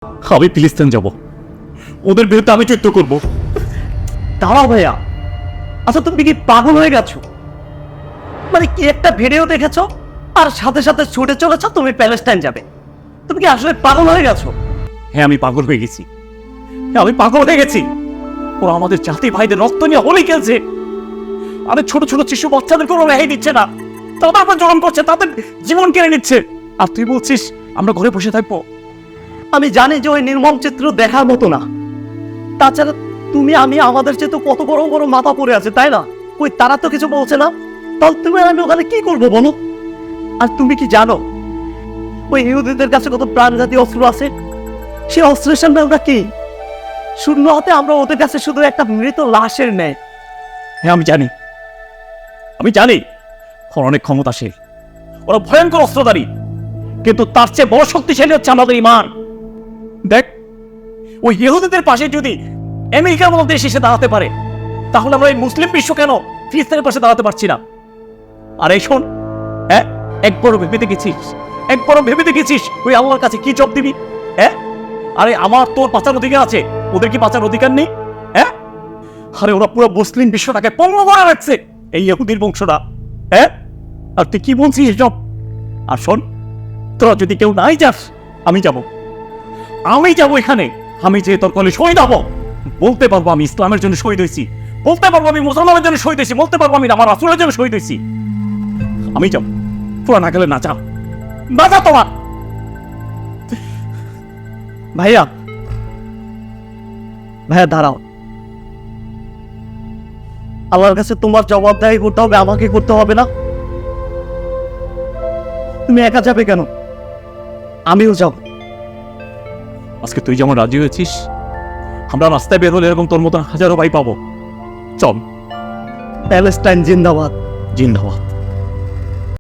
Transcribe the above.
আমি ফিলিস্তিন যাব, ওদের বিরুদ্ধে আমি যুদ্ধ করব। দাঁড়াও ভাইয়া, আচ্ছা তুমি কি পাগল হয়ে গেছো? মানে কি একটা ভিডিও দেখেছো আর সাথে সাথে ছুটে চলেছো তুমি প্যালেস্টাইন যাবে? তুমি কি আসলে পাগল হয়ে গেছো? হ্যাঁ, আমি পাগল হয়ে গেছি। হ্যাঁ, আমি পাগল হয়ে গেছি। ওরা আমাদের জাতি ভাইদের রক্ত নিয়ে হোলি খেলছে। আরে ছোট ছোট শিশু বাচ্চাদের কোনো রেহাই দিচ্ছে না, তারা আপনার জড়ন করছে, তাদের জীবন কেড়ে নিচ্ছে। আর তুই বলছিস আমরা ঘরে বসে থাকবো? আমি জানি যে ওই নির্মম চিত্র দেখার মতো না। তাছাড়া তুমি আমি আমাদের চেয়ে তো কত বড় বড় মাথা পড়ে আছে, তাই না? ওই তারা তো কিছু বলছে না, তাহলে তুমি আর আমি ওখানে কি করবো বলো? আর তুমি কি জানো ওই ইহুদিদের কাছে কত প্রাণঘাতী অস্ত্র আছে? সেই অস্ত্রের সামনে আমরা কি শূন্য হাতে? আমরা ওদের কাছে শুধু একটা মৃত লাশের ন্যায়। হ্যাঁ, আমি জানি, আমি জানি ওরা অনেক ক্ষমতাশীল, ওরা ভয়ঙ্কর অস্ত্রধারী, কিন্তু তার চেয়ে বড় শক্তিশালী হচ্ছে আমাদের ইমান। দেখ, ওই ইহুদিদের পাশে যদি আমেরিকার মতো দেশ এসে দাঁড়াতে পারে, তাহলে আমরা এই মুসলিম বিশ্ব কেন ফিলিস্তিনের পাশে দাঁড়াতে পারছি না? আর এই শোন, হ্যাঁ, একবারও ভেবে দেখেছিস, একবারও ভেবে দেখেছিস ওই আল্লাহর কাছে কি জবাব দিবি? হ্যাঁ, আরে আমার তোর বাঁচার অধিকার আছে, ওদের কি বাঁচার অধিকার নেই? হ্যাঁ, আরে ওরা পুরো মুসলিম বিশ্বটাকে পঙ্গু করে রাখছে, এই ইহুদির বংশটা। হ্যাঁ, আর তুই কি বলছিস এসব? আর শোন, তোরা যদি কেউ নাই যাস, আমি যাব, আমি যাব এখানে। আমি যে তোর কলে শহীদ হবো, বলতে পারবো আমি ইসলামের জন্য শহীদ হয়েছি, বলতে পারবো আমি মুসলমানের জন্য শহীদ হয়েছি, বলতে পারবো আমি আমার রাসূলের জন্য শহীদ হয়েছি। আমি যাব, তোরা না গেলে না যা, না যা তোমার। ভাইয়া, ভাইয়া দাঁড়াও। আল্লাহর কাছে তোমার জবাবদাহি করতে হবে, আমাকে করতে হবে না? তুমি একা যাবে কেন? আমিও যাব। আজকে তুই যেমন রাজি হয়েছিস, আমরা রাস্তায় বের হলে এরকম তোর মতন হাজারো ভাই পাবো। চল। প্যালেস্টাইন জিন্দাবাদ। জিন্দাবাদ।